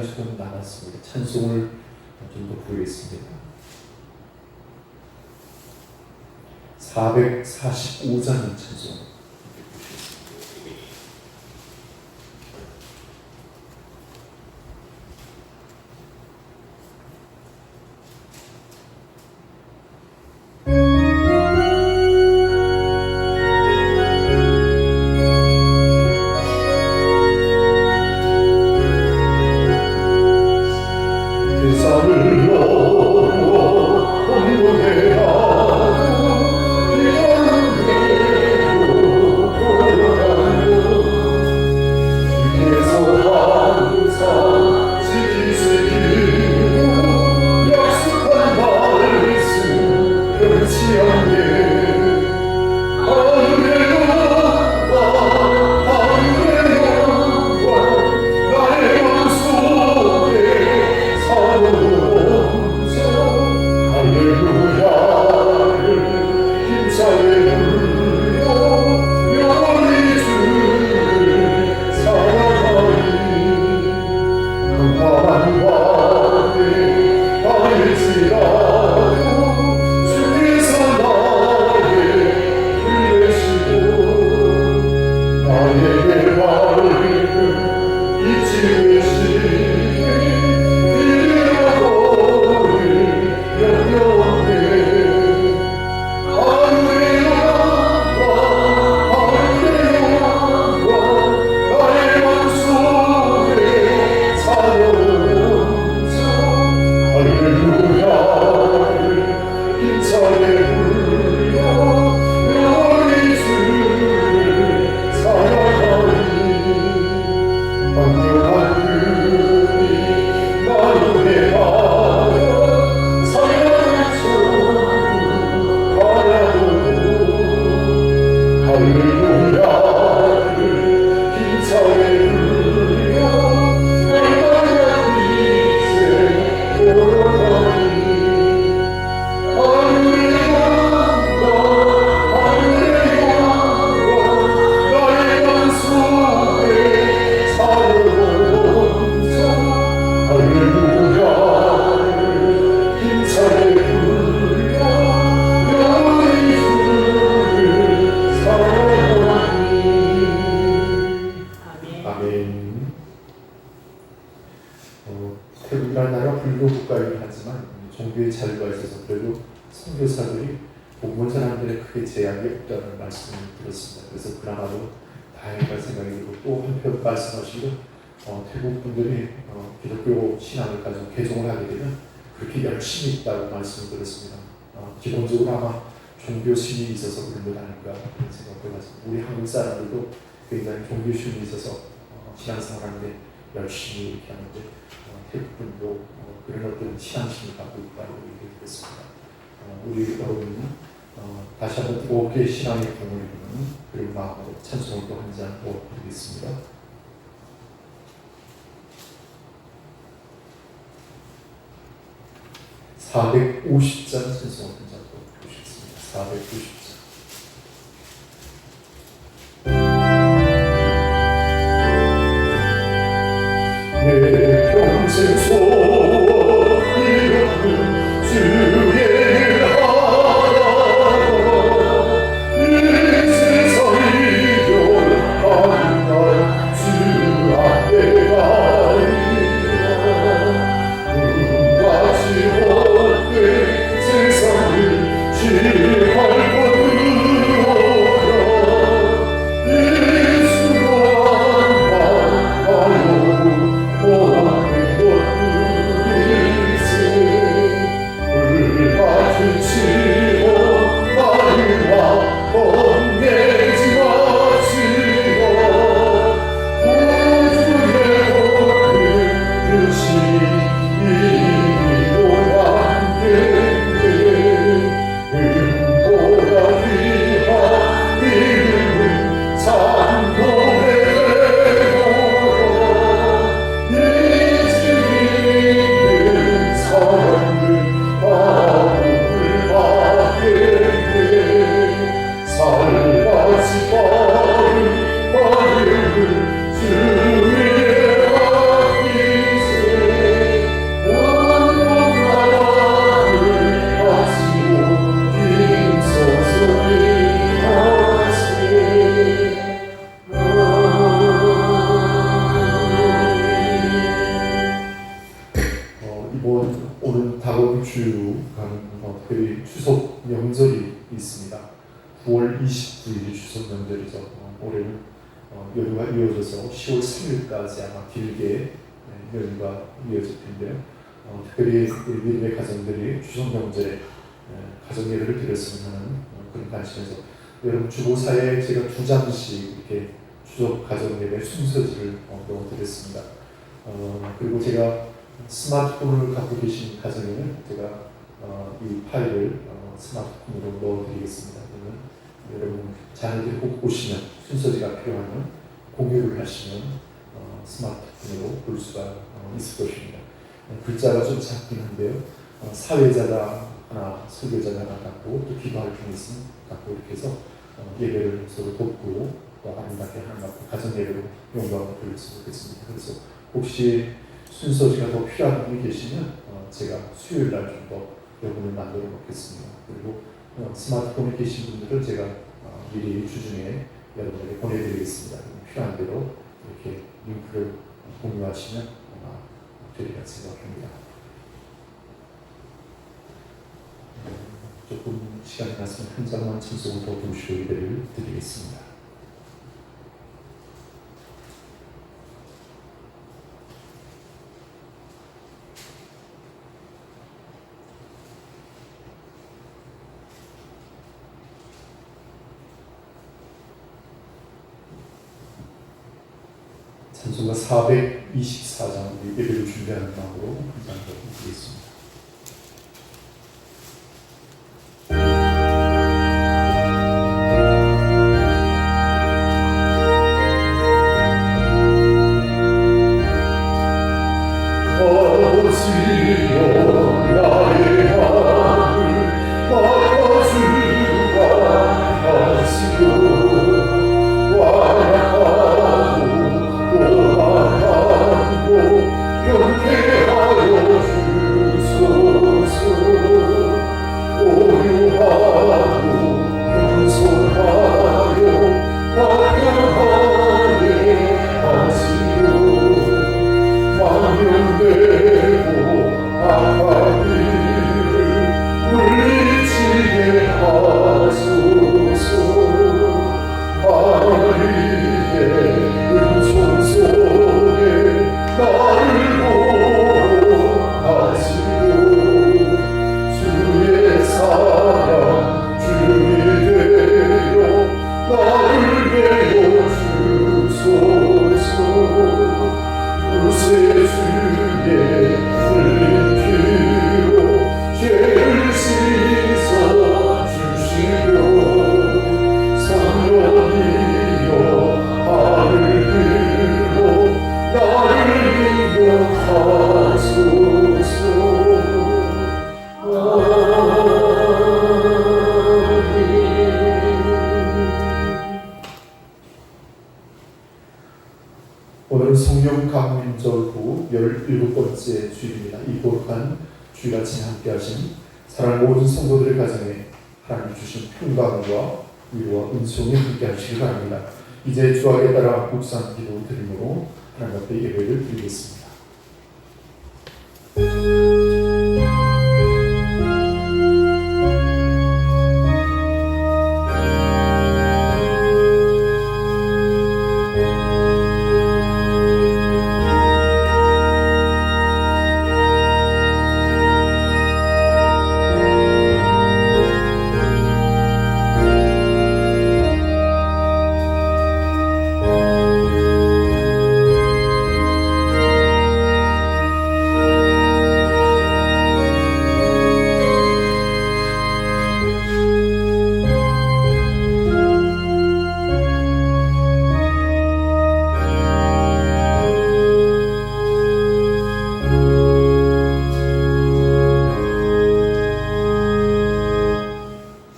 조금 남았습니다. 찬송을 좀 더 부르겠습니다. 445장 찬송. 태국이라는 나라 불교 국가이긴 하지만 종교의 자유가 있어서 그래도 선교사들이 복음을 전하는 데 크게 제약이 없다는 말씀을 들었습니다. 그래서 그나마도 다행이라는 생각이 들고 또 한편 말씀하시고 태국 분들이 기독교 신앙을 가지고 개종을 하게 되면 그렇게 열심히 있다고 말씀을 들었습니다. 기본적으로 아마 종교심이 있어서 그런 것 아닌가 그런 생각도 가지고 우리 한국 사람들도 굉장히 종교심이 있어서 신앙생활하는데 열심히 이렇게 하는데 태국분도 그런 어떤 신앙심을 갖고 있다고 얘기했습니다. 우리 여러분은 다시 한번 뜨겁게 신앙의 공을 이루는 그런 마음으로 찬송을 또 한 잔 더 드리겠습니다. (450장) 찬송을 한 잔 더 드리겠습니다. 450장. 내 평생 소원이로는 주의 하라 이 세상이 변하는 날 주 앞에 가리라 꿈같이 헛된 세상을 취할 주의 앞에서 주가 특별히 추석 명절이 있습니다. 9월 29일이 추석 명절이죠. 올해는 연휴가 이어져서 10월 3일까지 아마 길게 연휴가 이어질 텐데요. 특별히 우리 믿음의 가정들이 추석 명절에 가정 예배를 드렸으면 하는 그런 관심에서 여러분 주보사에 제가 2장씩 이렇게 추석 가정 예배 순서지를 넣어드렸습니다. 그리고 제가 스마트폰을 갖고 계신 가정에는 제가 이 파일을 스마트폰으로 넣어드리겠습니다. 그러면 여러분 자녀들이 꼭 보시면 순서지가 필요하면 공유를 하시면 스마트폰으로 볼 수가 있을 것입니다. 글자가 좀 작긴 한데요. 사회자가 하나, 설교자가 하나 갖고 또 기도할 분이 있으면 갖고 이렇게 해서 예배를 서로 돕고 또 아름답게 하나 갖고 가정 예배로 영광을 돌릴 수 있겠습니다. 그래서 혹시 순서지가 더 필요한 분이 계시면 제가 수요일 날 좀 더 여러분을 만들어 놓겠습니다. 그리고 스마트폰에 계신 분들은 제가 미리 주중에 여러분에게 보내드리겠습니다. 필요한 대로 이렇게 링크를 공유하시면 아마 되리라 생각합니다. 조금 시간이 났으면 한 장만 찬송을 더 부르시고 예배를 드리겠습니다. 찬송가 424장 예배를 준비하는 마음으로 한 장 더 드리겠습니다. 오늘은 성령 강림절 후 17번째 주일입니다. 이 거룩한 주일 아침에 함께 하신 사랑하는 모든 성도들의 가정에 하나님 주신 평강과 위로와 은총이 함께 하시기 바랍니다. 이제 주학에 따라 묵상 기도 드림으로 하나님 앞에 예배를 드리겠습니다.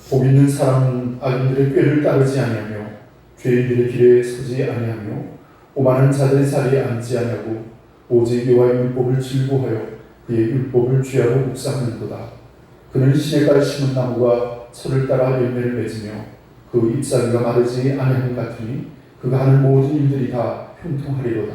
복 있는 사람은 악인들의 꾀를 따르지 아니하며 죄인들의 길에 서지 아니하며 오만한 자들의 자리에 앉지 아니하고 오직 여호와의 율법을 즐거워하여 그의 율법을 주야로 묵상하는도다. 그는 시냇가에 심은 나무가 철을 따라 열매를 맺으며 그 잎사귀가 마르지 아니하는 같으니 그가 하는 모든 일들이 다 형통하리로다.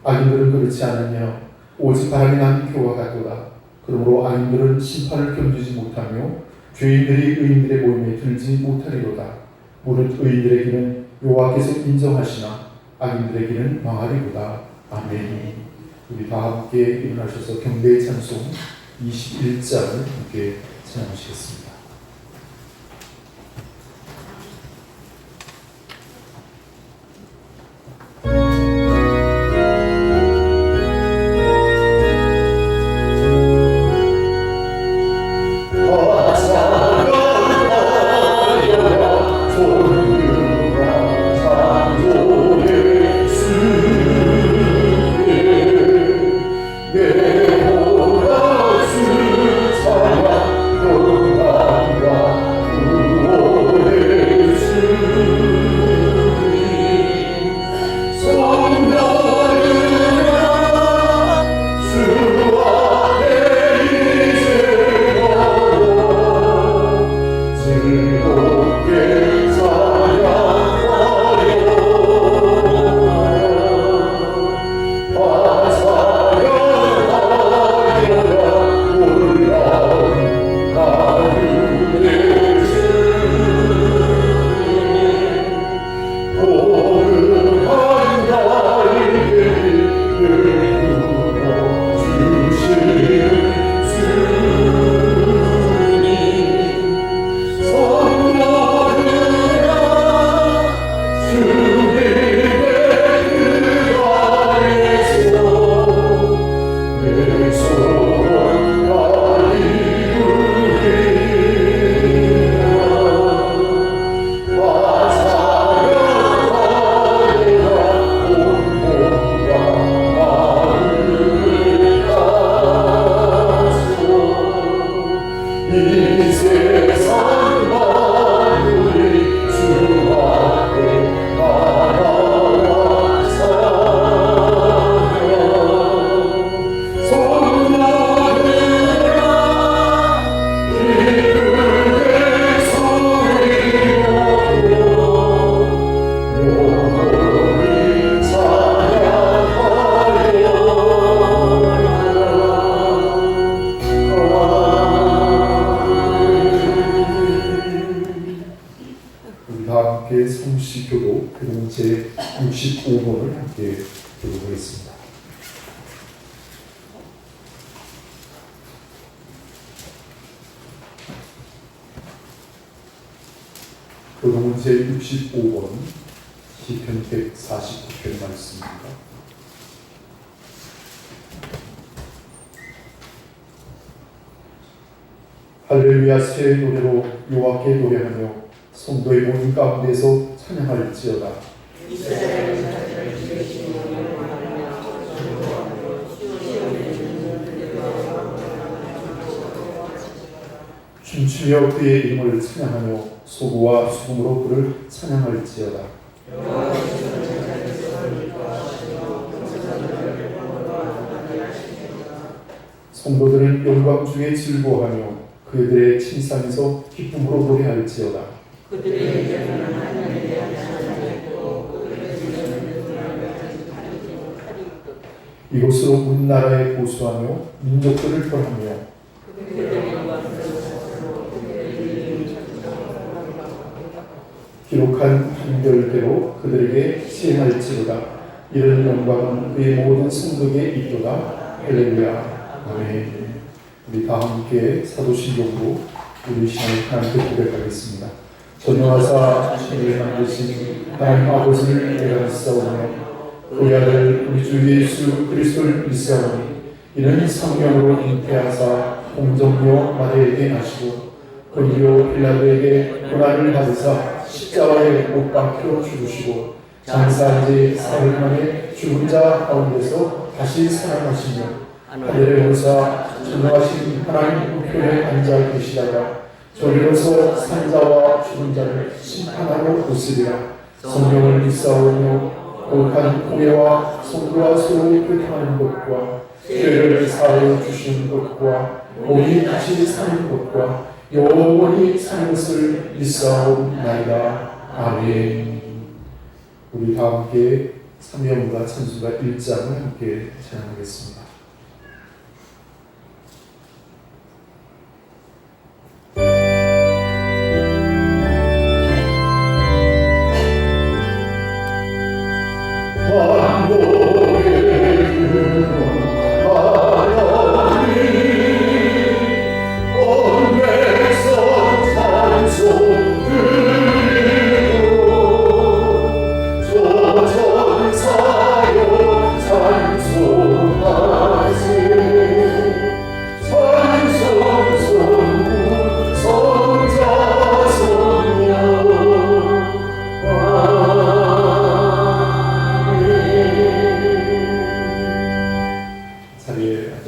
악인들은 그렇지 않으며 오직 바람이 난 표와 같도다. 그러므로 악인들은 심판을 견디지 못하며 죄인들이 의인들의 모임에 들지 못하리로다. 무릇 의인들의 길은 여호와께서 인정하시나 악인들의 길은 망하리로다. 아멘. 우리 다 함께 일어나셔서 경배의 찬송 21장을 함께 찬양하시겠습니다. 함께 성시교도 그리고 제 65번을 함께 교도하겠습니다. 교도문 제 65번 시편 149편 말씀입니다. 할렐루야 새 노래로 여호와께 노래하며 성도의 모임 가운데서 찬양할지어다. 춤추며 그의 이름을 찬양하며 소고와 수금으로 그를 찬양할지어다. 성도들은 영광 중에 즐거워하며 그들의 칭찬에서 기쁨으로 노래할지어다. 이곳으로 온 나라에 보수하며 민족들을 벌하며 기록한 판결대로 그들에게 시행할지로다. 이런 영광은 그의 모든 성도에게 있도다. 할렐루야. 아멘. 우리 다 함께 사도신경으로 우리 신앙을 하나님께 고백하겠습니다. 전능하사 천지를 만드신 하나님 아버지를 내가 믿사오며 그의 아들 우리 주 예수 그리스도를 믿사오니 이는 성령으로 잉태하사 공정녀 마리아에게 나시고 본디오 빌라도에게 고난을 받으사 십자가에 못 박혀 죽으시고 장사한 지 사흘 만에 죽은 자 가운데서 다시 살아나시며 하늘에 오르사 전능하신 하나님 우편에 앉아 계시다가 저리로서 산자와 죽은 자를 심판하러 오시리라. 성령을 믿사오며 거룩한 공예와 성도와 서로 교통하는 것과 죄를 사하여 주시는 것과 몸이 다시 사는 것과 영원히 사는 것을 믿사옵나이다. 아멘. 우리 다 함께 삼위일가 찬송가 1장을 함께 찬양하겠습니다.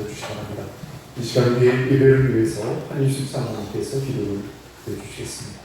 주시기 바랍니다. 이 시간 우리의 예배를 위해서 한일숙 사모님께서 기도를 해주시겠습니다.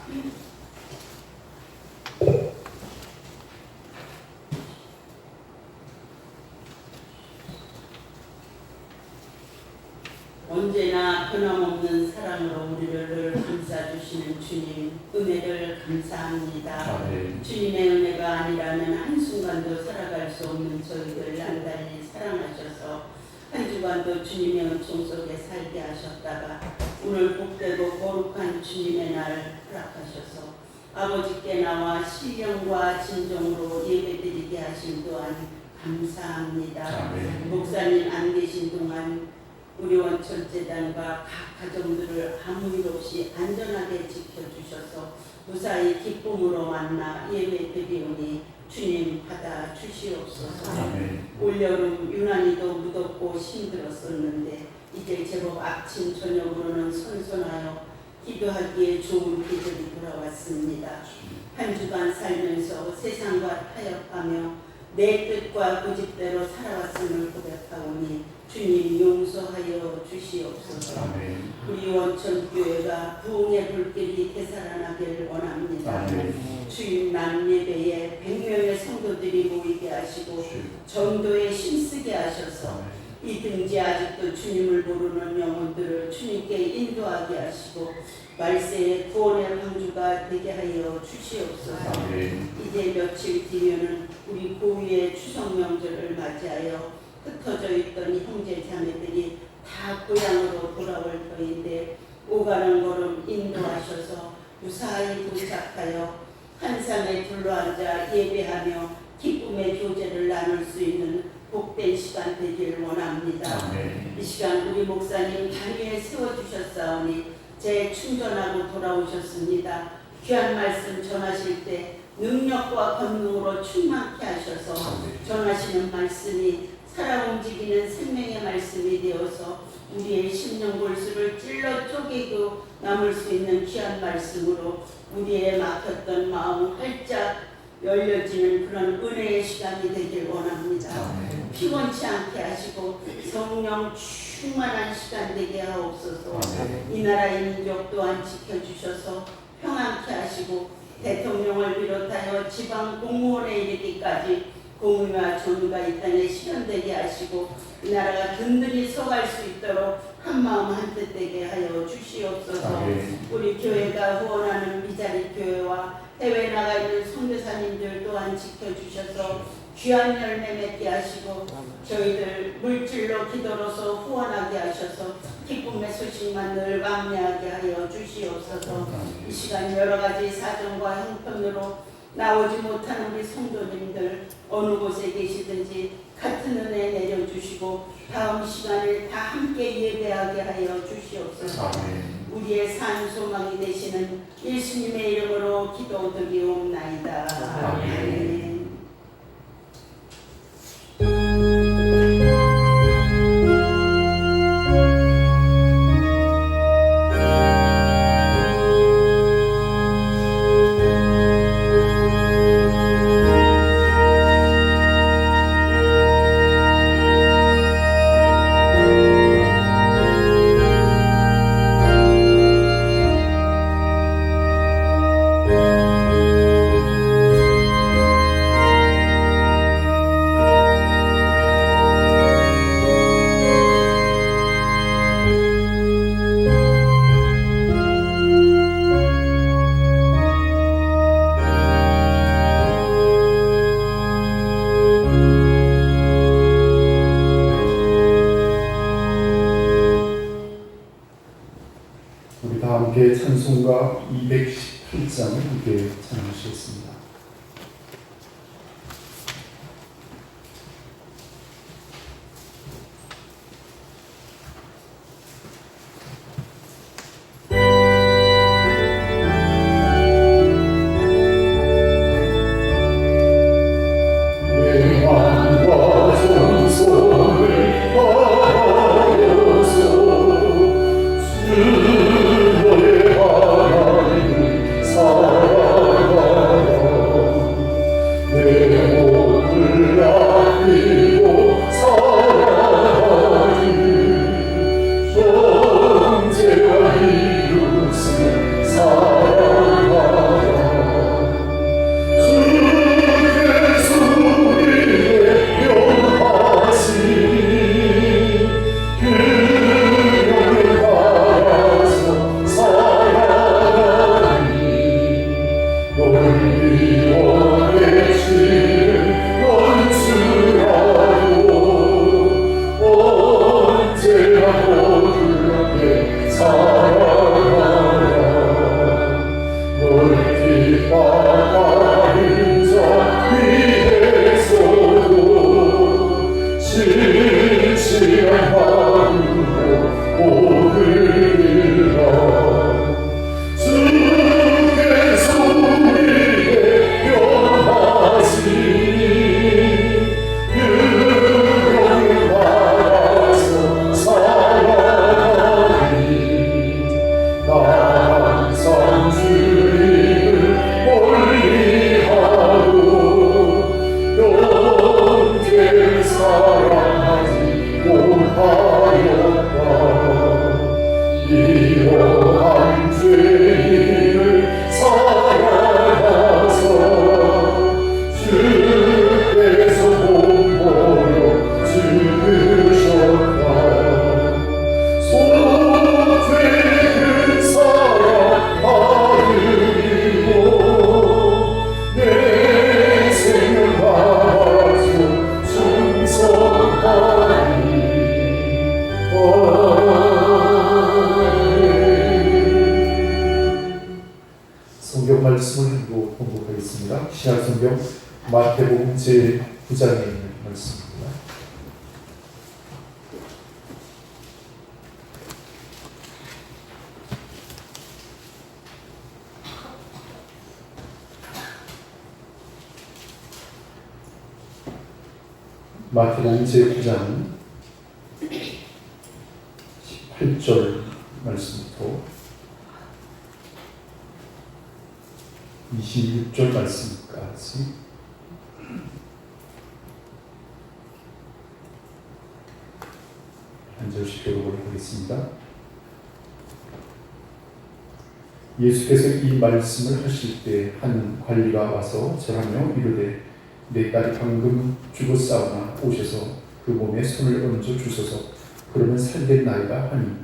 언제나 변함없는 사랑으로 우리를 감싸주시는 주님, 은혜를 감사합니다. 아멘. 주님의 은혜가 아니라면 한순간도 살아갈 수 없는 저희들 난단히 사랑하셔서 한 주간도 주님의 은총 속에 살게 하셨다가 오늘 복되고 거룩한 주님의 날 허락하셔서 아버지께 나와 신령과 진정으로 예배드리게 하신 또한 감사합니다. 아멘. 목사님 안 계신 동안 우리 원천재단과 각 가정들을 아무 일 없이 안전하게 지켜주셔서 무사히 기쁨으로 만나 예배드리오니 주님 받아 주시옵소서. 아멘. 올여름 유난히도 무덥고 힘들었었는데 이제 제법 아침 저녁으로는 선선하여 기도하기에 좋은 계절이 돌아왔습니다. 한 주간 살면서 세상과 타협하며 내 뜻과 고집대로 살아왔음을 고백하오니 주님 용서하여 주시옵소서. 아멘. 우리 원천교회가 부흥의 불길이 되살아나기를 원합니다. 아멘. 주님 남 예배에 100명의 성도들이 모이게 하시고 전도에 힘쓰게 하셔서 이든지 아직도 주님을 모르는 영혼들을 주님께 인도하게 하시고 말세의 구원의 방주가 되게 하여 주시옵소서. 아멘. 이제 며칠 뒤면은 우리 고유의 추석 명절을 맞이하여 흩어져 있던 형제 자매들이 다 고향으로 돌아올 터인데 오가는 걸음 인도하셔서 무사히 도착하여 한 산에 둘러앉아 예배하며 기쁨의 교제를 나눌 수 있는 복된 시간 되기를 원합니다. 아멘. 이 시간 우리 목사님 단위에 세워주셨사오니 재충전하고 돌아오셨습니다. 귀한 말씀 전하실 때 능력과 권능으로 충만케 하셔서 전하시는 말씀이 살아 움직이는 생명의 말씀이 되어서 우리의 심령 골수를 찔러 쪼개고 남을 수 있는 귀한 말씀으로 우리의 막혔던 마음 활짝 열려지는 그런 은혜의 시간이 되길 원합니다. 아멘. 피곤치 않게 하시고 성령 충만한 시간 되게 하옵소서. 아멘. 이 나라의 민족 또한 지켜주셔서 평안케 하시고 대통령을 비롯하여 지방 공무원에 이르기까지 공의와 정의가 이 땅에 실현되게 하시고 이 나라가 든든히 서갈 수 있도록 한마음 한뜻 되게 하여 주시옵소서. 아멘. 우리 교회가 후원하는 미자리 교회와 해외 나가 있는 선교사님들 또한 지켜주셔서 귀한 열매 맺게 하시고 저희들 물질로 기도로서 후원하게 하셔서 기쁨의 소식만 늘 왕래하게 하여 주시옵소서. 이 시간 여러 가지 사정과 형편으로 나오지 못한 우리 성도님들 어느 곳에 계시든지 같은 은혜 내려주시고 다음 시간에 다 함께 예배하게 하여 주시옵소서. 아멘. 우리의 산 소망이 되시는 예수님의 이름으로 기도드리옵나이다. 아멘. 우리 다 함께 찬송가 218장을 함께 찬양하시겠습니다. 내 마음과 정성을 다하여서 주의 하나님 사랑하라. 이러한 죄인을 사랑하사 주께서 몸보여 주셨다. 소태는 사랑 아들이고 내 생을 받아서 충성하리. 성경 말씀을 한번 공부하겠습니다. 신약성경 마태복음 제9장에 있는 말씀입니다. 마태복음 제9장 18절 말씀부터 26절 말씀까지 한 절씩 교독을 하겠습니다. 예수께서 이 말씀을 하실 때 한 관리가 와서 절하며 이르되 내 딸이 방금 죽었사오나 오셔서 그 몸에 손을 얹어 주소서. 그러면 살겠나이다 하니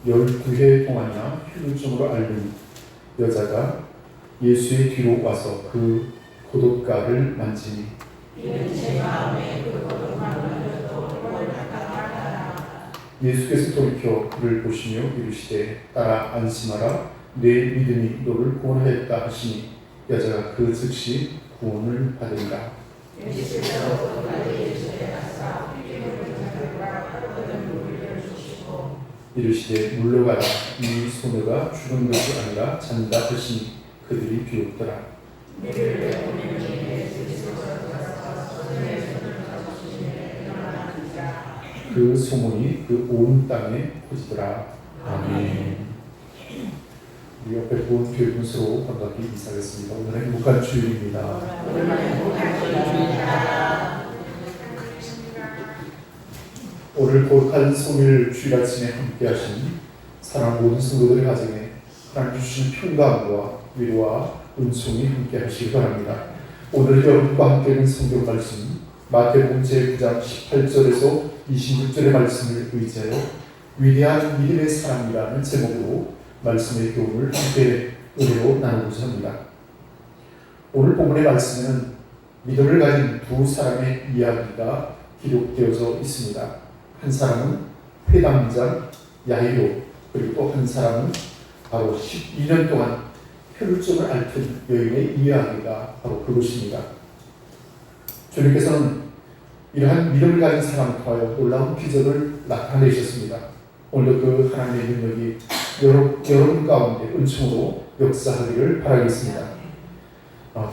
12해 동안이나 혈루증으로 앓는 여자가 예수의 뒤로 와서 그 고독가를 만지니 예수께서 돌이켜 그를 보시며 이르시되 딸아 안심하라 내 믿음이 너를 구원하였다 하시니 여자가 그 즉시 구원을 받은다. 이르시되 물러가라 이 소녀가 죽은 것이 아니라 잔다 하시니 그들이 비웃더라. 그 소문이 그 온 땅에 퍼지더라. 아멘. 우리 옆에 본 교육분수로 반갑게 인사하겠습니다. 오늘은 행복한 주일입니다. 오늘 거룩한 성일 주일 아침에 함께 하신 사랑 모든 성도들의 가정에 하나님 주신 평강과 위로와 은총이 함께 하시기 바랍니다. 오늘 여러분과 함께 있는 성경 말씀 마태복음 제9장 18절에서 26절의 말씀을 의지하여 위대한 믿음의 사람이라는 제목으로 말씀의 교훈을 함께 은혜로 나누고자 합니다. 오늘 본문의 말씀에는 믿음을 가진 두 사람의 이야기가 기록되어져 있습니다. 한 사람은 회당장 야이로, 그리고 또 한 사람은 바로 12년 동안 혈루증을 앓던 여인의 이야기가 바로 그것입니다. 주님께서는 이러한 믿음을 가진 사람을 통하여 놀라운 기적을 나타내셨습니다. 오늘도 그 하나님의 능력이 여러분 가운데 은총으로 역사하기를 바라겠습니다.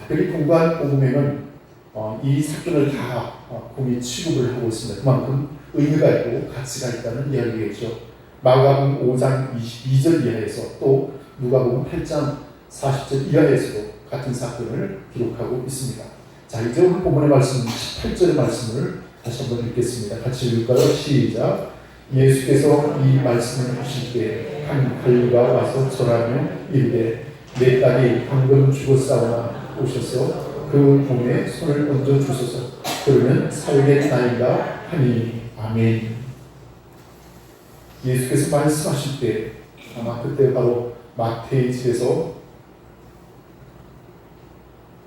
특별히 공간 복음에는 이 사건을 다 공이 취급을 하고 있습니다. 그만큼 의미가 있고 가치가 있다는 이야기겠죠. 마가복음 5장 22절 이하에서 또 누가복음 8장 40절 이하에서도 같은 사건을 기록하고 있습니다. 자, 이제 오늘 본문의 말씀 18절의 말씀을 다시 한번 읽겠습니다. 같이 읽을까요? 시작. 예수께서 이 말씀을 하실 때 한 관리가 와서 절하며 이르되 내 딸이 방금 죽었사오나 오셔서 그 몸에 손을 얹어 주소서. 그러면 살겠나이다 하니 아멘. 예수께서 말씀하실 때 아마 그때 바로 마태의 집에서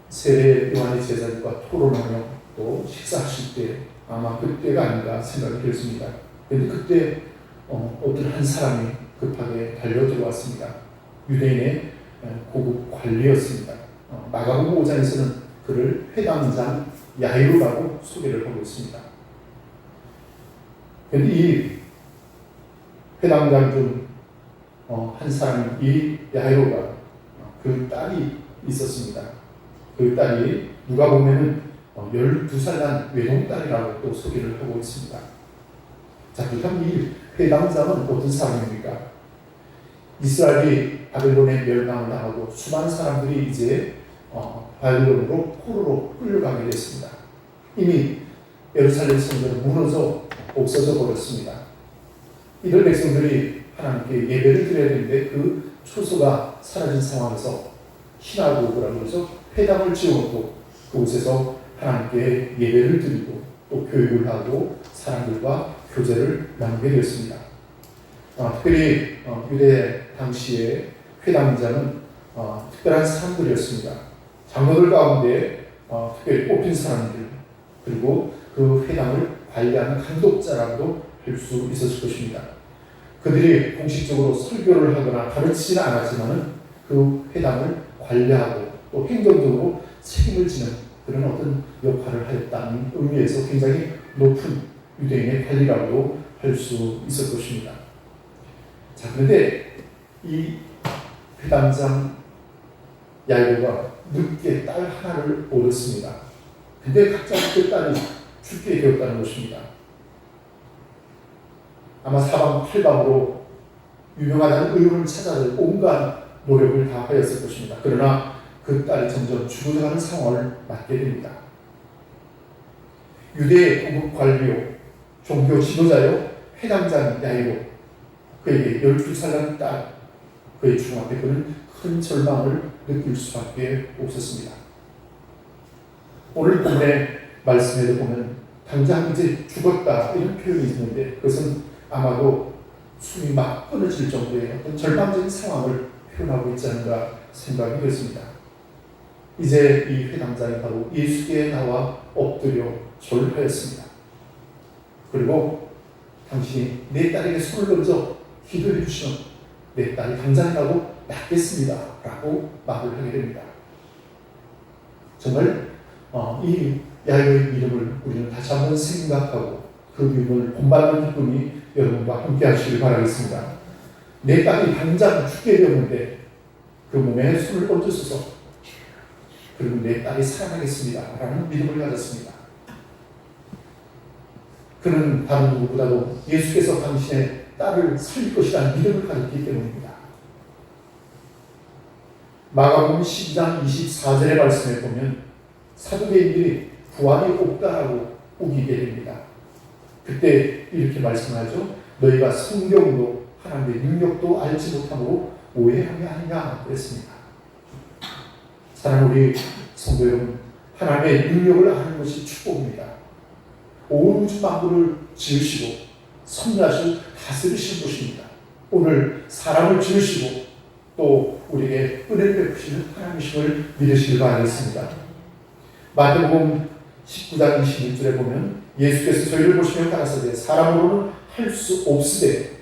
세례 요한의 제자들과 토론하며 또 식사하실 때 아마 그때가 아닌가 생각이 들습니다. 그런데 그때 어떤 한 사람이 급하게 달려 들어왔습니다. 유대인의 고급 관리였습니다. 마가복음 5장에서는 그를 회당장 야이로라고 소개를 하고 있습니다. 그런데 이 회당장 중 한 사람인 이 야이로가 그 딸이 있었습니다. 그 딸이 누가 보면은 12살 난 외동딸이라고 또 소개를 하고 있습니다. 자, 그렇다면 이 회당장은 어떤 사람입니까? 이스라엘이 바벨론에 멸망을 당하고 수많은 사람들이 이제 바벨론으로 포로로 끌려가게 됐습니다. 이미 예루살렘 성전은 무너져 없어져 버렸습니다. 이들 백성들이 하나님께 예배를 드려야 되는데 그 초소가 사라진 상황에서 신하고 뭐라고 그러죠? 회당을 지어놓고 그곳에서 하나님께 예배를 드리고 또 교육을 하고 사람들과 교제를 나누게 되었습니다. 특별히 유대 당시의 회당장은 특별한 사람들이었습니다. 장로들 가운데 특별히 뽑힌 사람들, 그리고 그 회당을 관리하는 감독자라고도 할 수 있었을 것입니다. 그들이 공식적으로 설교를 하거나 가르치지는 않았지만 그 회당을 관리하고 또 행정적으로 책임을 지는 그런 어떤 역할을 하였다는 의미에서 굉장히 높은 유대인의 관리라고도 할 수 있을 것입니다. 자, 그런데 이 회당장 야이로가 늦게 딸 하나를 얻었습니다. 근데 각자 그 딸이 죽게 되었다는 것입니다. 아마 사방팔방으로 유명하다는 의원을 찾아낼 온갖 노력을 다 하였을 것입니다. 그러나 그 딸이 점점 죽어가는 상황을 맞게 됩니다. 유대의 고급 관리요, 종교 지도자요, 회당장 야이로, 그에게 12살 난 딸, 그의 죽음 앞에 그는 큰 절망을 느낄 수밖에 없었습니다. 오늘 본문의 말씀에도 보면 당장 이제 죽었다 이런 표현이 있는데 그것은 아마도 숨이 막 끊어질 정도의 어떤 절망적인 상황을 표현하고 있지 않은가 생각이 됐습니다. 이제 이 회당장이 바로 예수께 나와 엎드려 절하였습니다. 그리고 당신이 내 딸에게 손을 얹어 기도해 주시면 내 딸이 당장이라도 낫겠습니다 라고 말을 하게 됩니다. 정말 이 야이로의 믿음을 우리는 다시 한번 생각하고 그 믿음을 본받는 기쁨이 여러분과 함께 하시길 바라겠습니다. 내 딸이 당장 죽게 되었는데 그 몸에 손을 얹으소서, 그리고 내 딸이 살아나겠습니다 라는 믿음을 가졌습니다. 그는 다른 누구보다도 예수께서 당신의 딸을 살릴 것이라는 믿음을 가졌기 때문입니다. 마가복음 12장 24절의 말씀에 보면 사두개인들이 부활이 없다라고 우기게 됩니다. 그때 이렇게 말씀하죠. 너희가 성경도 하나님의 능력도 알지 못함으로 오해하며 하느냐 그랬습니다. 사랑하는 우리 성도 여러분, 하나님의 능력을 아는 것이 축복입니다. 온 우주 만물을 지으시고 섭리하시고 다스리신 분입니다. 오늘 사람을 지으시고 또 우리에게 은혜를 베푸시는 하나님이심을 믿으시길 바라겠습니다. 마태복음 19장 26절에 보면 예수께서 저희를 보시며 가라사대 사람으로는 할 수 없으되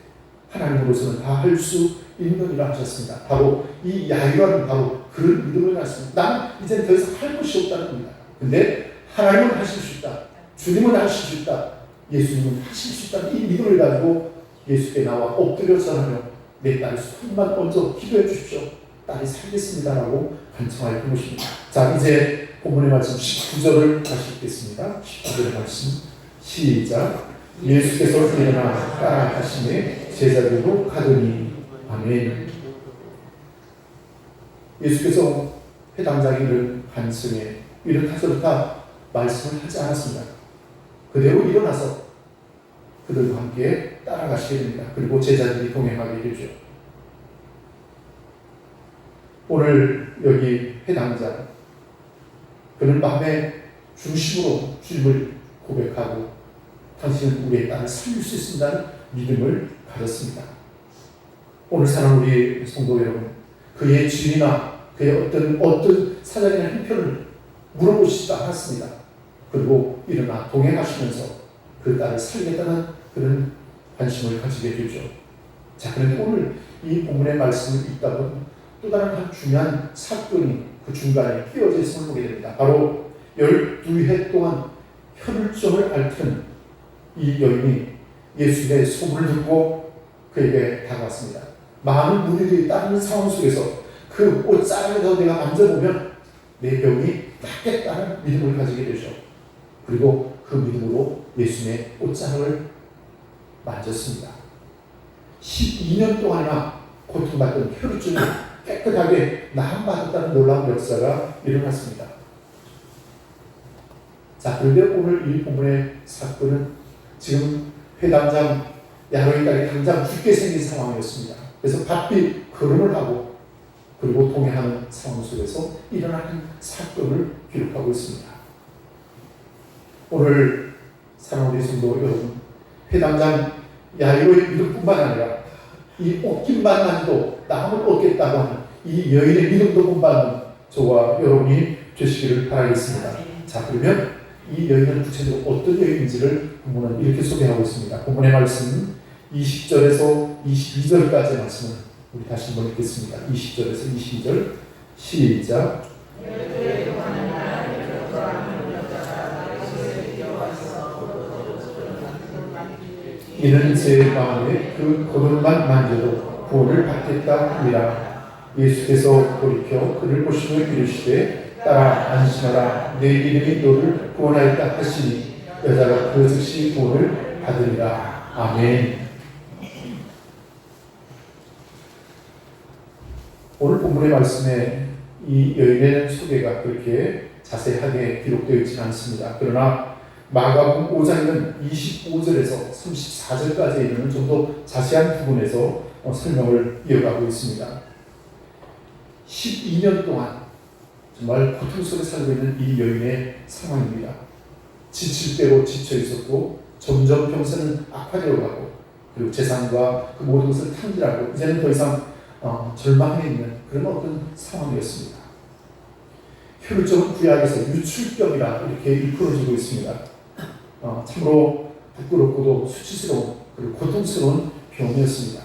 하나님으로서는 다 할 수 있느니라 하셨습니다. 바로 이 야이로는 바로 그런 믿음을 갖습니다. 나는 이제 더 이상 할 것이 없다는 겁니다. 근데 하나님은 하실 수 있다. 주님은 하실 수 있다. 예수님은 하실 수 있다는 이 믿음을 가지고 예수께 나와 엎드려 절하며 내 딸의 손만 얹어 기도해 주십시오. 딸이 살겠습니다라고 간청하였던 것입니다. 자, 이제 본문의 말씀 19절을 다시 읽겠습니다. 19절의 말씀 시작. 예수께서 일어나 따라가시매 제자들도 가더니 아멘. 예수께서 회당장이 이런 한승에 이렇다 말씀을 하지 않았습니다. 그대로 일어나서 그들과 함께 따라가시게 됩니다. 그리고 제자들이 동행하게 되죠. 오늘 여기 회당장, 그는 마음의 중심으로 주님을 고백하고 당신은 우리의 딸을 살릴 수 있습니다는 믿음을 가졌습니다. 오늘 사는 우리 성도 여러분, 그의 질이나 그의 어떤 사정이나 형편을 물어보시지도 않았습니다. 그리고 일어나 동행하시면서 그 딸을 살리겠다는 그런 관심을 가지게 되죠. 자, 그런데 오늘 이 본문의 말씀을 읽다 보면 또 다른 한 중요한 사건이 그 중간에 끼어져 있음을 보게 됩니다. 바로 12해 동안 혈증을 앓던 이 여인이 예수님의 소문을 듣고 그에게 다가왔습니다. 많은 무리들이 따르는 상황 속에서 그 옷자락에서 내가 만져보면 내 병이 낫겠다는 믿음을 가지게 되죠. 그리고 그 믿음으로 예수님의 옷자락을 만졌습니다. 12년 동안이나 고통받던 혈증을 깨끗하게 나음받았다는 놀라운 역사가 일어났습니다. 자, 그런데 오늘 이 본문의 사건은 지금 회당장 야로의 딸이 당장 죽게 생긴 상황이었습니다. 그래서 바삐 걸음을 하고 그리고 동행하는 상황 속에서 일어나는 사건을 기록하고 있습니다. 오늘 사랑하는 성도 여러분, 회당장 야로의 믿음뿐만 아니라 이 옷깃만 만도 나음을 얻겠다고 하는 이 여인의 믿음도 본받는 저와 여러분이 되시기를 바라겠습니다. 자, 그러면 이 여인은 구체적으로 어떤 여인인지를 본문은 이렇게 소개하고 있습니다. 본문의 말씀은 20절에서 22절까지의 말씀을 우리 다시 한번 읽겠습니다. 20절에서 22절 시작. 이는 제 마음에 그 겉옷만 만져도 구원을 받겠다 합니다. 예수께서 돌이켜 그를 보시며 이르시되 따라 안심하라 내 믿음이 너를 구원하였다 하시니 여자가 그 즉시 구원을 받으리라. 아멘. 오늘 본문의 말씀에 이 여인의 소개가 그렇게 자세하게 기록되어 있지는 않습니다. 그러나 마가복음 5장은 25절에서 34절까지 이르는 좀 더 자세한 부분에서 설명을 이어가고 있습니다. 12년 동안 정말 고통 속에 살고 있는 이 여인의 상황입니다. 지칠 대로 지쳐 있었고 점점 병세는 악화되어 가고 그리고 재산과 그 모든 것을 탕진하고 이제는 더 이상 절망해 있는 그런 어떤 상황이었습니다. 혈육적인 구약에서 유출병이라 이렇게 일컬어지고 있습니다. 참으로 부끄럽고도 수치스러운 그리고 고통스러운 병이었습니다.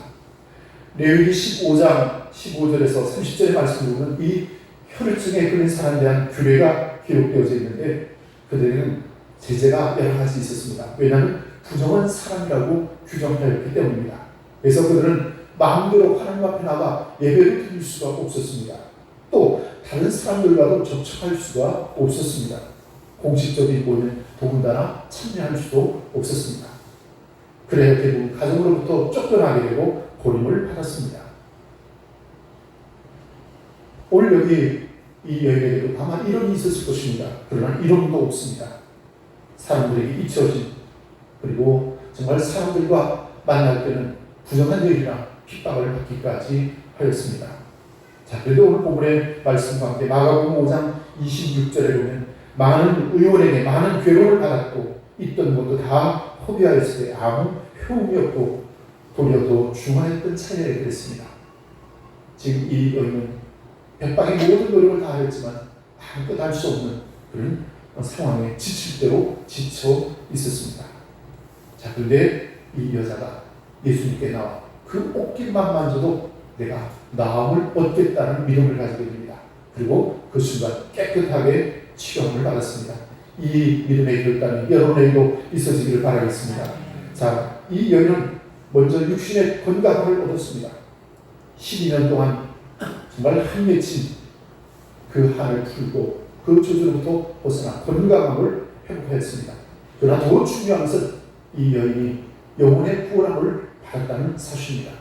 레위기 15장 15절에서 30절의 말씀을 보면 이 혈류증에 걸린 사람에 대한 규례가 기록되어져 있는데 그들은 제재가 여러 가지 있었습니다. 왜냐하면 부정한 사람이라고 규정하였기 때문입니다. 그래서 그들은 마음대로 하나님 앞에 나가 예배를 드릴 수가 없었습니다. 또 다른 사람들과도 접촉할 수가 없었습니다. 공식적인 모임에 더군다나 참여할 수도 없었습니다. 그래야 대부분 가정으로부터 쫓겨나게 되고 고림을 받았습니다. 오늘 여기 이 여인에게도 아마 이론이 있었을 것입니다. 그러나 이론도 없습니다. 사람들에게 잊혀진 그리고 정말 사람들과 만날 때는 부정한 일이나 핍박을 받기까지 하였습니다. 자, 그래도 오늘 본문의 말씀과 함께 마가복음 5장 26절에 보면 많은 의원에게 많은 괴로움을 받았고 있던 것도 다 허비하였을 때 아무 효험이 없고 도리어 더 중화했던 차이를 그랬습니다. 지금 이 여인은 백방의 모든 노력을 다 하였지만 아무것도 할 수 없는 그런 상황에 지칠 대로 지쳐 있었습니다. 자, 그런데 이 여자가 예수님께 나와 그 옷깃만 만져도 내가 나음을 얻겠다는 믿음을 가지게 됩니다. 그리고 그 순간 깨끗하게 치료를 받았습니다. 이 믿음의 결단이 여러분에게도 있어지기를 바라겠습니다. 자, 이 여인은 먼저 육신의 건강을 얻었습니다. 12년 동안 정말 한맺힌 그 한을 풀고 그 조주로부터 벗어나 건강함을 회복했습니다. 그러나 더 중요한 것은 이 여인이 영혼의 구원함을 받았다는 사실입니다.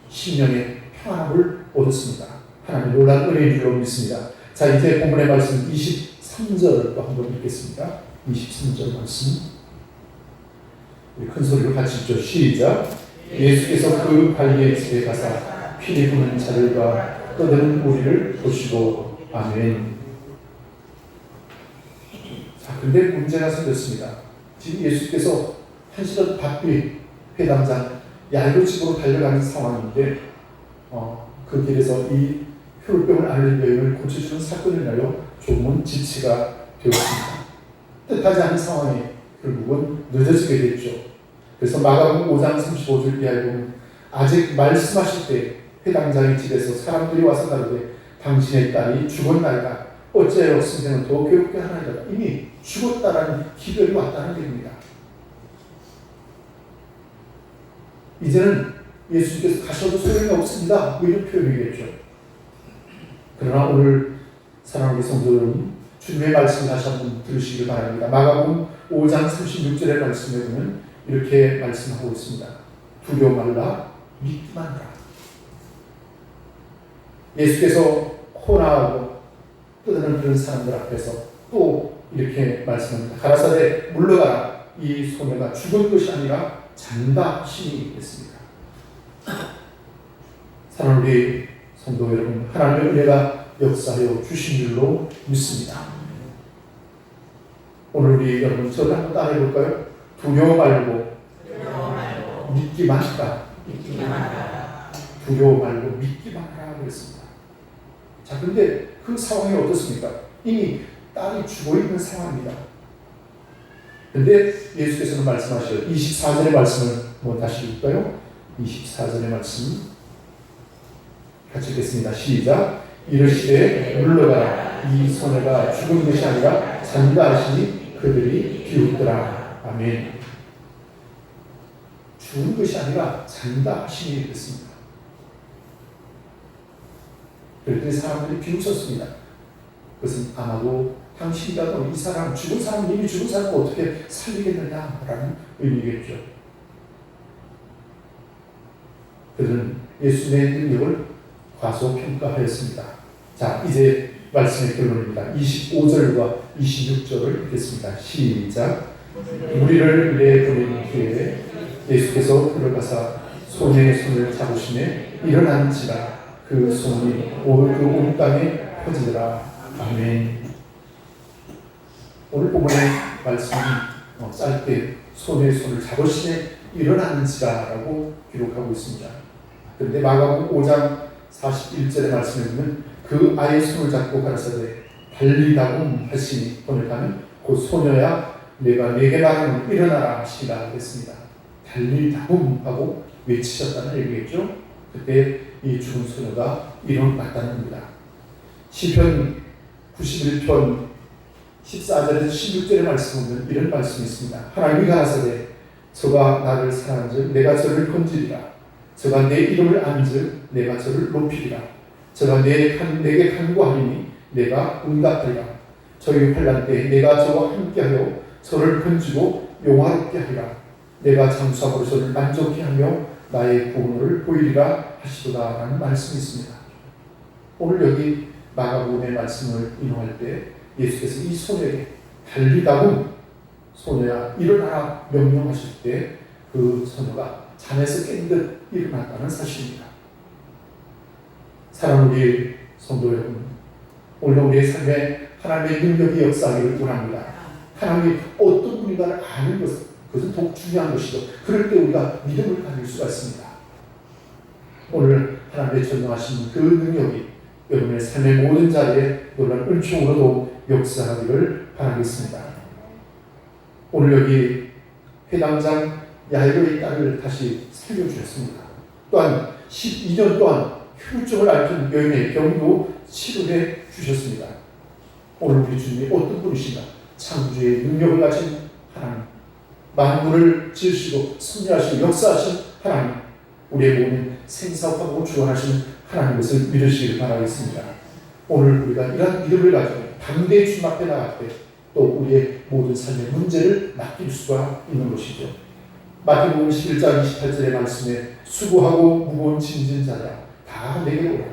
심령의 평안함을 얻었습니다. 하나님 놀라운 은혜인 줄로 믿습니다. 자, 이제 본문의 말씀 23절을 또 한번 읽겠습니다. 23절 말씀 우리 큰 소리로 같이 읽죠. 시작. 예수께서 그 관리의 집에 가사 피리 부는 자들과 떠드는 무리를 보시고 아멘. 자, 근데 문제가 생겼습니다. 지금 예수께서 한시간 바삐 회당장 야이로 집으로 달려가는 상황인데 그 길에서 이 혈병을 앓는 여인을 고쳐주는 사건이 일어나요. 조금은 지체가 되었습니다. 뜻하지 않은 상황에 결국은 늦어지게 됐죠. 그래서 마가복음 5장 35절 이하에 보면 아직 말씀하실 때 회당장의 집에서 사람들이 와서 가로되 당신의 딸이 죽었나이다. 어찌하여 선생은 더 괴롭게 하나이다. 이미 죽었다라는 기별이 왔다는 겁니다. 이제는 예수님께서 가셔도 소용이 없습니다. 이런 표현이겠죠. 그러나 오늘 사랑하는 성도 여러분, 주님의 말씀 다시 한번 들으시기 바랍니다. 마가복음 5장 36절의 말씀에 보면 이렇게 말씀하고 있습니다. 두려워 말라, 믿기만 하라. 예수께서 호나하고 떠드는 그런 사람들 앞에서 또 이렇게 말씀합니다. 가라사대 물러가라. 이 소녀가 죽은 것이 아니라 장다하심이 있습니다. 사랑하는 우리 성도 여러분, 하나님의 은혜가 역사하여 주신 줄로 믿습니다. 오늘 우리 여러분 저를 한번 따라해 볼까요? 두려워 말고 믿기만 하라. 두려워 말고 믿기만 하라 그랬습니다. 자, 그런데 그 상황이 어떻습니까? 이미 딸이 죽어 있는 상황입니다. 그런데 예수께서는 말씀하셔요. 24절의 말씀을 한번 다시 읽을까요? 24절의 말씀 같이 읽겠습니다. 시작. 이르시되 물러가라. 이 소녀가 죽은 것이 아니라 산다 하시니 그들이 비웃더라. 아멘. 죽은 것이 아니라 산다 하시니 그랬습니다. 그랬더니 사람들이 비웃었습니다. 그것은 아마도 당신이라도 이 사람, 죽은 사람, 이미 죽은 사람을 어떻게 살리겠느냐라는 의미겠죠. 그들은 예수님의 능력을 과소평가하였습니다. 자, 이제 말씀의 결론입니다. 25절과 26절을 읽겠습니다. 시작. 우리를 내보낸 후에 예수께서 들어가사 소녀의 손을 잡으시매 일어난지라 그 손이 온 땅에 퍼지더라. 아멘. 오늘 본문의 말씀이 짧게 소녀의 손을 잡으시매 일어난지라라고 기록하고 있습니다. 그런데 마가복음 5장 41절의 말씀에 보면 그 아이의 손을 잡고 가라사대 달리다고 하시니 번역하면 그 소녀야 내가 네게 말하면 일어나라 하시라 했습니다. 달리다고 하고 외치셨다는 얘기겠죠. 그때 이 죽은 소녀가 일어났다는 겁니다. 시편 91편 14절에서 16절의 말씀을 보면 이런 말씀이 있습니다. 하나님이 가라사대 저가 나를 사랑한즉 내가 저를 건지리라. 저가 내 이름을 안즉 내가 저를 높이리라. 저가 내게 간구하리니 내가 응답하리라. 저희 환난 때 내가 저와 함께하여 저를 건지고 용화롭게 하리라. 내가 장수함으로 저를 만족케 하며 나의 구원을 보이리라 하시도다 라는 말씀이 있습니다. 오늘 여기 마가복음의 말씀을 인용할 때 예수께서 이 소녀에게 달리다고 소녀야 일어나라 명령하실 때 그 소녀가 잠에서 깬 듯 일어났다는 사실입니다. 사랑하는 우리 성도 여러분, 오늘 우리의 삶에 하나님의 능력이 역사하기를 원합니다. 하나님이 어떤 분인가를 아는 그것은 더욱 중요한 것이죠. 그럴 때 우리가 믿음을 가질 수가 있습니다. 오늘 하나님의 전능하신 그 능력이 여러분의 삶의 모든 자리에 놀라운 은총으로도 역사하기를 바라겠습니다. 오늘 여기 회당장 야이로의 딸을 다시 살려주셨습니다. 또한 12년 동안 혈루증을 앓던 여인의 병도 치료해 주셨습니다. 오늘 우리 주님이 어떤 분이신가? 창조의 능력을 가진 하나님, 만물을 지으시고 섭리하시고 역사하신 하나님, 우리의 몸은 생사하고 주관하시는 하나님 것을 믿으시길 바라겠습니다. 오늘 우리가 이러한 믿음을 가지고 담대히 주님 앞에 나갈 때 또 우리의 모든 삶의 문제를 맡길 수가 있는 것이죠. 마태복음 11장 28절의 말씀에 수고하고 무거운 짐진 자야 다 내게 오라.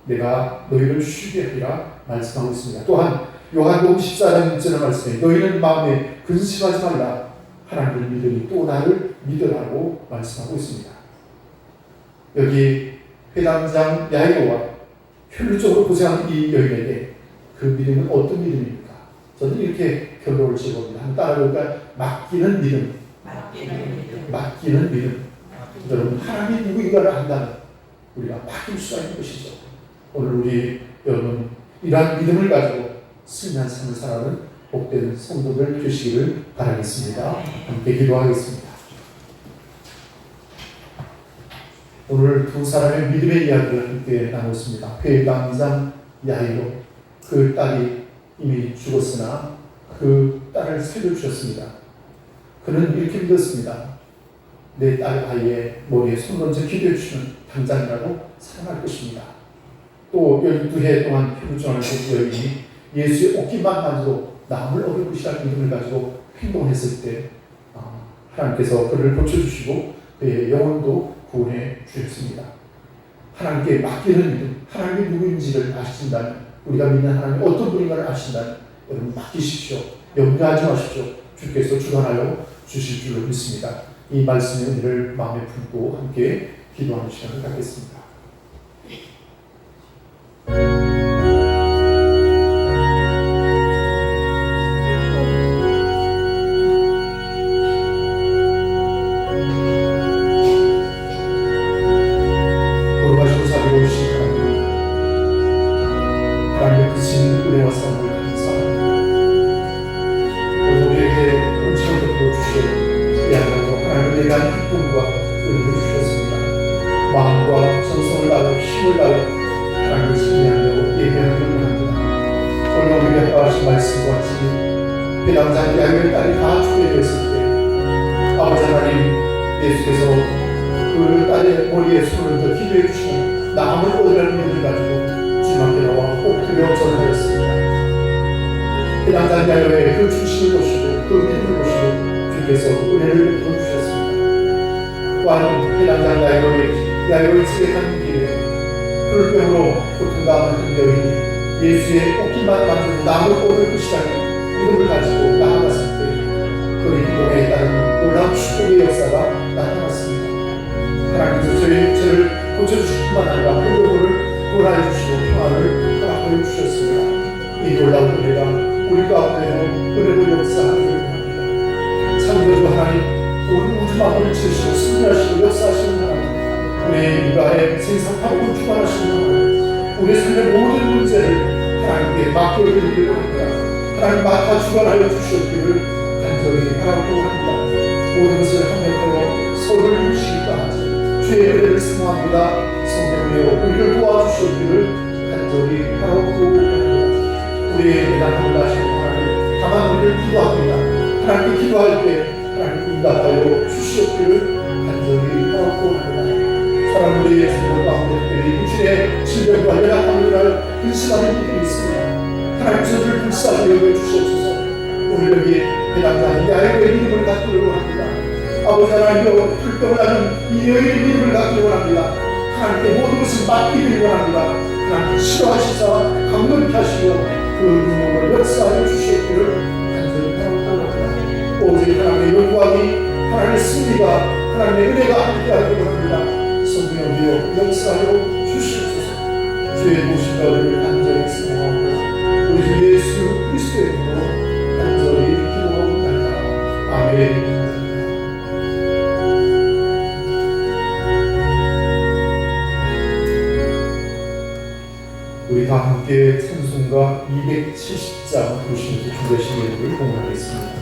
내가 너희를 쉬게 하리라 말씀하고 있습니다. 또한 요한복음 14장 1절의 말씀에 너희는 마음에 근심하지 말라. 하나님을 믿으니 또 나를 믿으라고 말씀하고 있습니다. 여기 회당장 야이로와 혈루증으로 고생하는 이 여인에게 그 믿음은 어떤 믿음입니까? 저는 이렇게 결론을 지어봅니다. 한번 따라볼까요? 맡기는 믿음. 맡기는 믿음. 여러분, 하나님이 누구인가를 안다면 우리가 맡길 수가 있는 것이죠. 오늘 우리 여러분 이러한 믿음을 가지고 승리한 삶을 살아가는 복된 성도들 되시기를 바라겠습니다. 함께 기도하겠습니다. 오늘 두 사람의 믿음의 이야기를 함께 나눴습니다. 회당장 야이로, 그 딸이 이미 죽었으나 그 딸을 살려주셨습니다. 그는 이렇게 믿었습니다. 내 딸 아이의 머리에 손 얹어 기도해 주시면 당장이라도 살아날 것입니다. 또 12해 동안 혈루증을 앓던 여인이 예수의 옷깃만 만져도 남을 어길 것이라는 믿음을 가지고 행동했을 때 하나님께서 그를 고쳐주시고 그의 영혼도 구원해 주셨습니다. 하나님께 맡기는 믿음, 하나님이 누구인지를 아신다면, 우리가 믿는 하나님이 어떤 분인가를 아신다면 여러분 맡기십시오. 염려하지 마십시오. 주께서 주관하여 주실 줄로 믿습니다. 이 말씀의 은혜를 마음에 품고 함께 기도하는 시간을 갖겠습니다. 돌아가시고 자비로우신 하나님의 크신 은혜와 사랑을 감사합니다. 오늘 우리에게 은총을 베풀어 주시고 이 하나님도 하나님을 대한 기쁨과 은혜를 주셨습니다. 마음과 정성을 다하여 힘을 다하여 하나님을 찬양하며 예배하는 합니다. 오늘 우리에게 하신 말씀과 같이 배당장 야곱의 딸이 다 죽게 되었을 때 아버지 하나님 예수께서 그 딸의 머리에 손을 얹어 기도해 주시는 남을 얻으라는 명을 가지고 주님 앞에 나와 꼭 드려 전하였습니다. 배당장 야곱의 그 중심을 보시고 그 믿음을 보시고 주께서 은혜를 베풀어 주셨습니다. 또한 배당장 야곱의 집에 가는 길에 불병으로 고통당하는 한 여인이 예수의 옷깃만 만져도 남을 얻을 것이라는 믿음을 가지고 나아갔을 때 그 행동에 따른 놀라운 축복의 역사가 나타났습니다. 하나님께서 저희 죄를 고쳐주실 뿐만 아니라 불교를 구원하여 주시고 평안을 허락하여 주셨습니다. 이 놀라운 은혜가 우리 가운데로 은혜로 역사하기를 원합니다. 창조주 하나님, 온 우주 만물을 지으시고 승리하시고 역사하시는 하나님, 우리의 육아에 생산하고 주관하시는 하나님, 우리 삶의 모든 문제를 하나님께 맡겨드리기를 원합니다. 하나님 맡아 주관하여 주시옵기를 간절히 바라고 합니다. 모든 것을 합력하여 서로를 유시기도 하지 주의 은혜를 사모합니다. 성령이여 우리를 도와주시옵기를 간절히 바라고 합니다. 우리의 대단함을 아시는 하나님, 다만 우리를 기도합니다. 하나님께 기도할 때 하나님 응답하여 주시옵기를 간절히 바라고 합니다. 사람 우리의 생각 가운데 특별히 육신의 질병과 연약함을 위하여 근심하는 이들이 있습니다. 하나님 저들을 불쌍히 여겨주시옵소서. 오늘 여기 배당자는 야곱의 믿음을 갖기를 원합니다. 아버지 하나님여 불병을 하는 이 여인의 믿음을 갖기를 원합니다. 하나님께 모든 것을 맡기기를 원합니다. 하나님 싫어하시사 강력히 하시고 그 능력을 역사하여 주시옵기를 간절히 바랍니다. 오직 하나님의 영광이 하나님의 승리가 하나님의 은혜가 함께하기를 원합니다. 성령이여 역사하여 주시옵소서. 주의 모신 것을 간절히 사모하고 우리 주 예수 그리스도의 이름으로 간절히 기도하옵나이다. 아멘. 우리 다 함께 찬송가 270장 부르시면서 준비하신 예배를 공헌하겠습니다.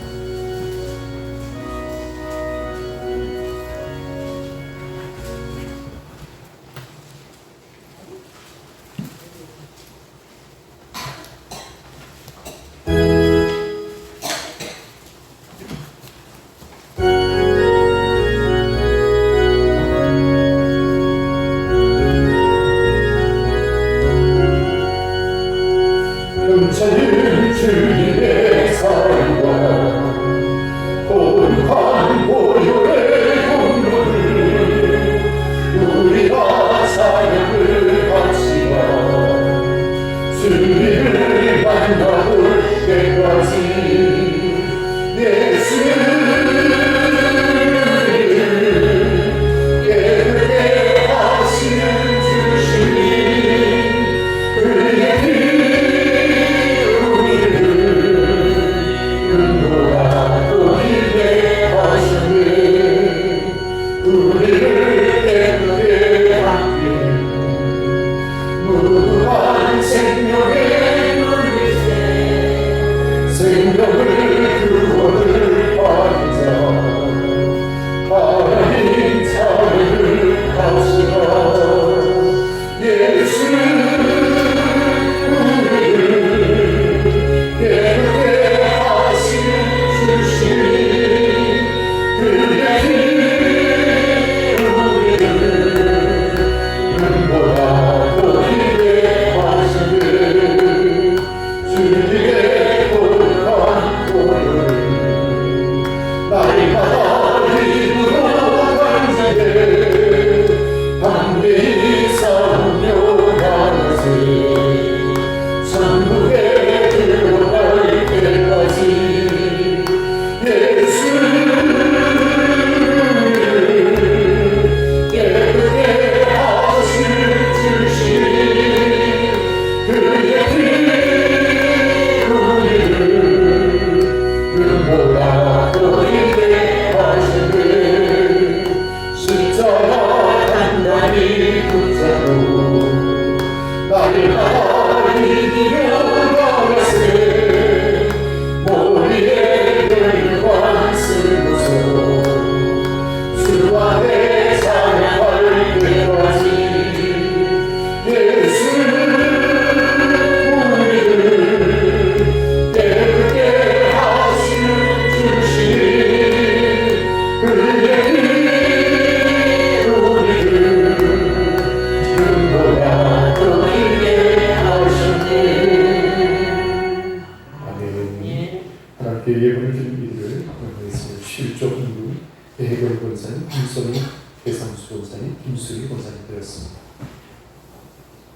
실적 임금, 배해결 권사님, 김선희 배상수 권사님, 김수리 권사님 되었습니다.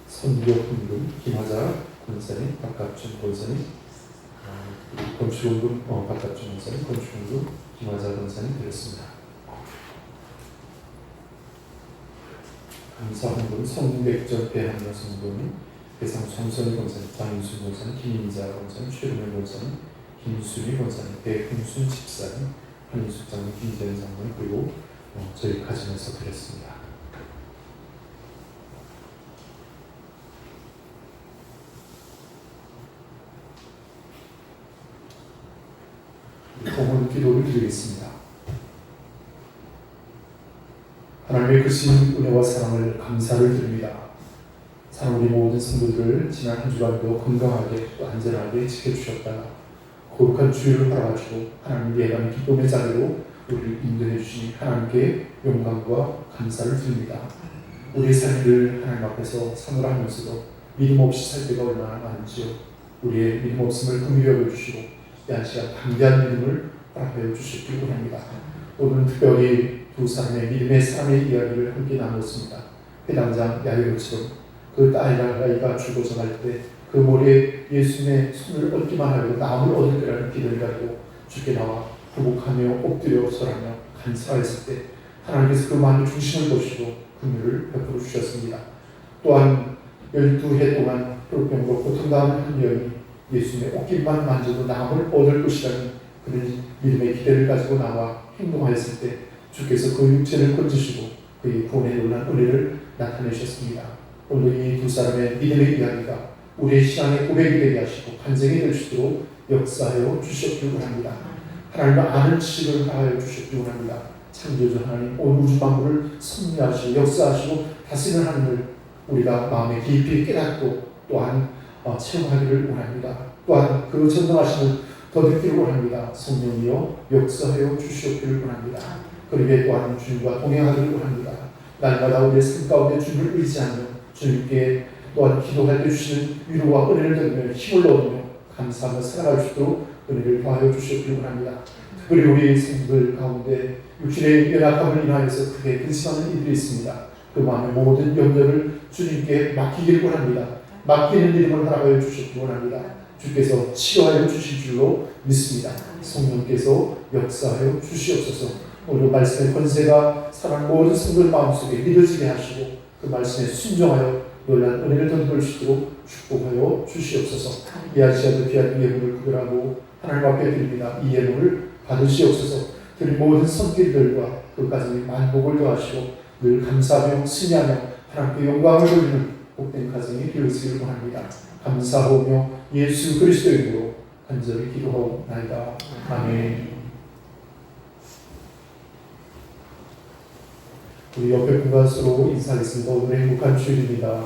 선교 임금, 김하자 권사님, 박갑준 권사님, 건축임금, 박갑준 권사님, 건축임금, 김하자 권사님 되었습니다. 감사헌금, 성백전 배한여 성도님, 배상 정선희 권사님, 장인순 권사님, 김인자 권사님, 최rum의 권사님, 김수미 권사님, 배흥순 집사님, 한인숙 장님, 김재현 장님, 그리고 저희 가정에서 드렸습니다. 공헌 기도를 드리겠습니다. 하나님의 크신 은혜와 사랑을 감사를 드립니다. 사랑 우리 모든 성도들을 지난 한 주간도 건강하게 또 안전하게 지켜주셨다가 거룩한 주일을 바라가지고 하나님 예감의 기쁨의 자리로 우리를 인도해 주시니 하나님께 영광과 감사를 드립니다. 우리의 삶을 하나님 앞에서 사모하면서도 믿음 없이 살 때가 얼마나 많은지요. 우리의 믿음 없음을 긍휼히 여겨주시고 이 한 시간 담대한 믿음을 허락하여 주시길 원합니다. 오늘은 특별히 두 사람의 믿음의 삶의 이야기를 함께 나눴습니다. 회당장 야이로처럼 그 딸아이가 죽어져 갈 때 그 모래에 예수님의 손을 얻기만 하고 나무를 얻을 거라는 기도를 가지고 주께 나와 부복하며 엎드려 절하며 간사했을 때 하나님께서 그 마음의 중심을 보시고 긍휼을 베풀어 주셨습니다. 또한 12해 동안 혈병으로 고통당하는 한 여인이 예수님의 옷깃만 만져도 나무를 얻을 것이라는 그런 믿음의 기대를 가지고 나와 행동하였을 때 주께서 그 육체를 건지시고 그의 구원의 놀라운 은혜를 나타내셨습니다. 오늘 이 두 사람의 믿음의 이야기가 우리의 신앙의 고백이 되게 하시고 반증이 될 수 있도록 역사하여 주셨길 원합니다. 하나님을 아는 지식을 하여 주셨길 원합니다. 창조주 하나님 온 우주 만물을 섭리하시고 역사하시고 다스리는 하나님을 우리가 마음에 깊이 깨닫고 또한 체험하기를 원합니다. 또한 그 전능하심을 더 듣기를 원합니다. 성령이여 역사하여 주시옵기를 원합니다. 그러기에 또한 주님과 동행하기를 원합니다. 날마다 우리의 삶 가운데 주님을 의지하며 주님께 또한 기도할 때 주시는 위로와 은혜를 들으며 힘을 얻으며 감사하며 살아갈 수 있도록 은혜를 더하여 주시옵기를 원합니다. 특별히 우리 성도들 가운데 육신의 연약함을 인하여서 크게 근심하는 이들이 있습니다. 그 마음의 모든 염려를 주님께 맡기길 원합니다. 맡기는 믿음을 허락하여 주시기 원합니다. 주께서 치료하여 주실 줄로 믿습니다. 성령께서 역사하여 주시옵소서. 오늘 말씀의 권세가 사랑 모든 성도들 마음속에 믿어지게 하시고 그 말씀에 순종하여 놀란 은혜를 덧입을 수 있도록 축복하여 주시옵소서. 이 아시아도 귀한 예물을 구별하고 하나님 앞에 드립니다. 이 예물을 받으시옵소서. 드린 모든 손길들과 그 가정에 만복을 더하시고 늘 감사하며 승리하며 하나님께 영광을 돌리는 복된 가정이 되었으길 원합니다. 감사하며 예수 그리스도의 이름으로 간절히 기도하옵나이다. 아멘. 우리 옆에 분과 서로 인사하겠습니다. 오늘 행복한 주일입니다.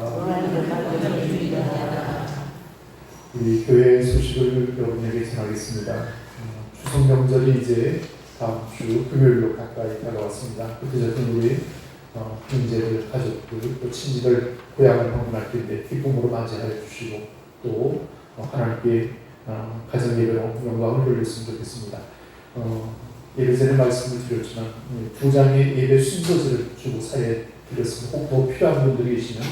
우리 교회 소식을 여러분에게 전하겠습니다. 추석 명절이 이제 다음 주 금요일로 가까이 다가왔습니다. 그때저때 우리 형제들, 가족들, 또 친지들 고향을 방문할 텐데 기쁨으로 맞이하여 주시고 또 하나님께 가정 예배로 영광을 돌렸으면 좋겠습니다. 예배 전에 말씀을 드렸지만 두 장의 예배 순서들을 주고 사회 드렸습니다. 꼭 더 필요한 분들이 계시면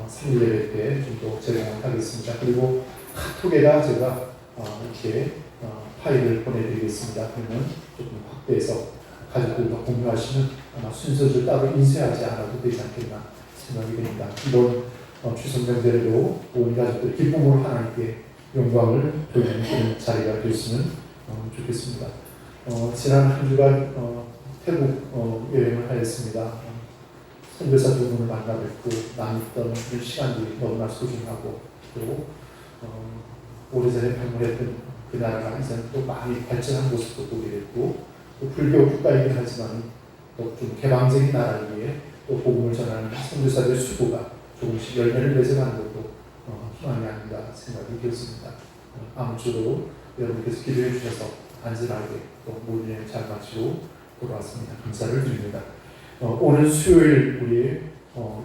3일 예배 때 좀 더 제공을 하겠습니다. 그리고 카톡에다 제가 이렇게 파일을 보내드리겠습니다. 그러면 조금 확대해서 가족들과 공유하시면 아마 순서를 따로 인쇄하지 않아도 되지 않겠나 생각이 됩니다. 이번 추석 명절에도 온 가족들 기쁨으로 하나님께 영광을 돌리는 그런 자리가 됐으면 좋겠습니다. 지난 한 주간 태국 여행을 하였습니다. 선교사 두 분을 만나 뵙고 나눴던 그 시간들이 너무나 소중하고 또 오래전에 방문했던 그 나라가 이제는 또 많이 발전한 모습도 보게 됐고 또 불교 국가이긴 하지만 또 좀 개방적인 나라이기에 또 복음을 전하는 선교사들의 수고가 조금씩 열매를 맺어가는 것도 희망이 아닌가 생각이 되었습니다. 아무쪼록 여러분께서 기도해 주셔서 안전하게 또 모든 여행 잘 마치고 돌아왔습니다. 감사를 드립니다. 오늘 수요일 우리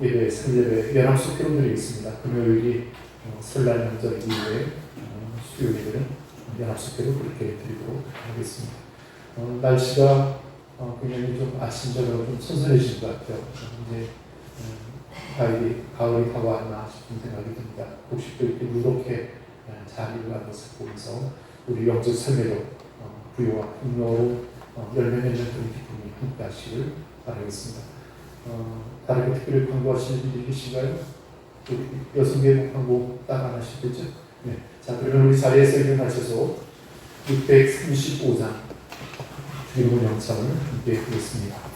예배, 설예배, 연합숙회로 드리겠습니다. 금요일이 설날 명절 이후에 수요일은 연합숙회로 그렇게 드리도록 하겠습니다. 날씨가 굉장히 좀 아침 저녁 좀 선선해진 것 같아요. 이제 가을이 다가왔나 싶은 생각이 듭니다. 곡식도 이렇게 누렇게 잘 일어난 것을 보면서 우리 영적 삶에도 부요와 풍요로 열매 맺는 그런 기쁨이 함께 하시길 바라겠습니다. 다른 특별히 광고하시는 분들이 계신가요? 우리 여성계곡 광고 딱 안 하시겠죠? 네. 자, 그러면 우리 자리에서 일어나셔서 635장 주님의 영상을 함께 보겠습니다.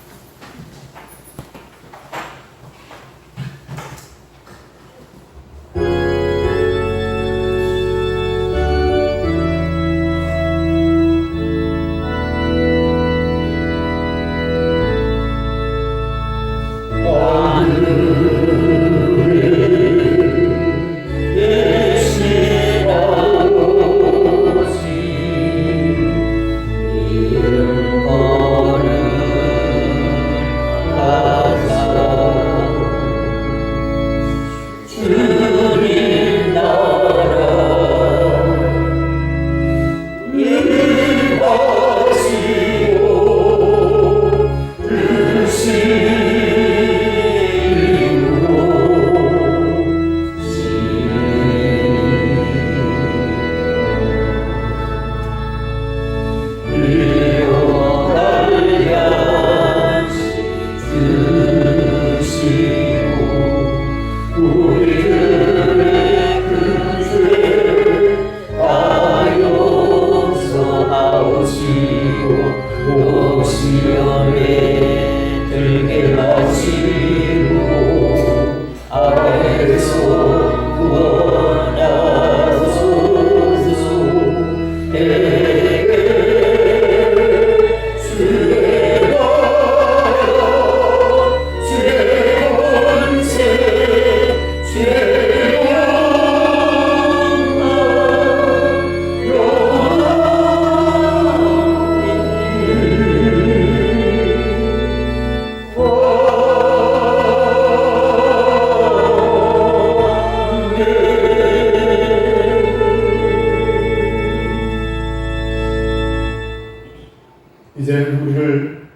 이제는 우리를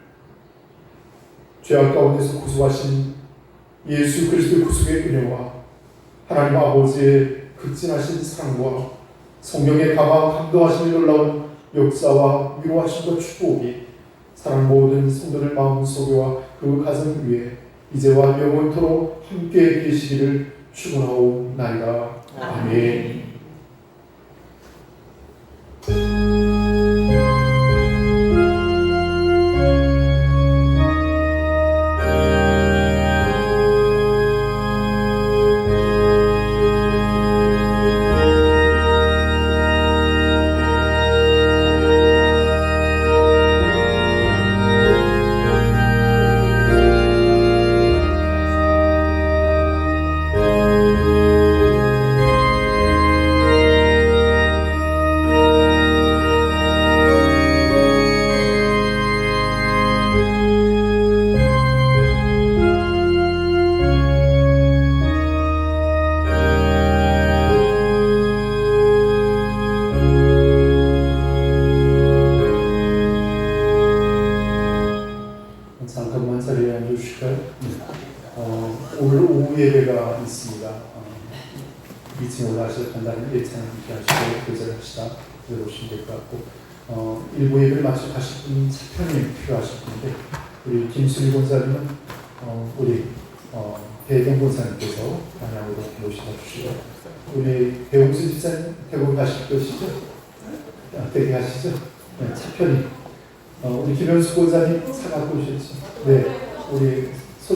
죄악 가운데서 구속하신 예수 그리스도의 구속의 은혜와 하나님 아버지의 극진하신 사랑과 성령의 감동하신 놀라운 역사와 위로하심과 축복이 사랑 모든 성도들 마음속에와 그 가정 위에 이제와 영원토록 함께 계시기를 축원하옵나이다. 아멘. 잠깐만 자리에 앉으실까요? 오늘 오후 예배가 있습니다. 2층에 올라가셔서 간단히 예찬 함께 하시고 교제합시다. 들어오시면 될 것 같고 일부 예배를 마치고 가실 분 차편이 필요하실 텐데 우리 김순희 권사님은 우리 배경 권사님께서 방향으로 모시다 주시고 우리 배용수 집사님 대구 가실 것이죠? 대기하시죠? 네, 차편이 우리 김현수 권사님 차 갖고 오셨죠? 네, 우리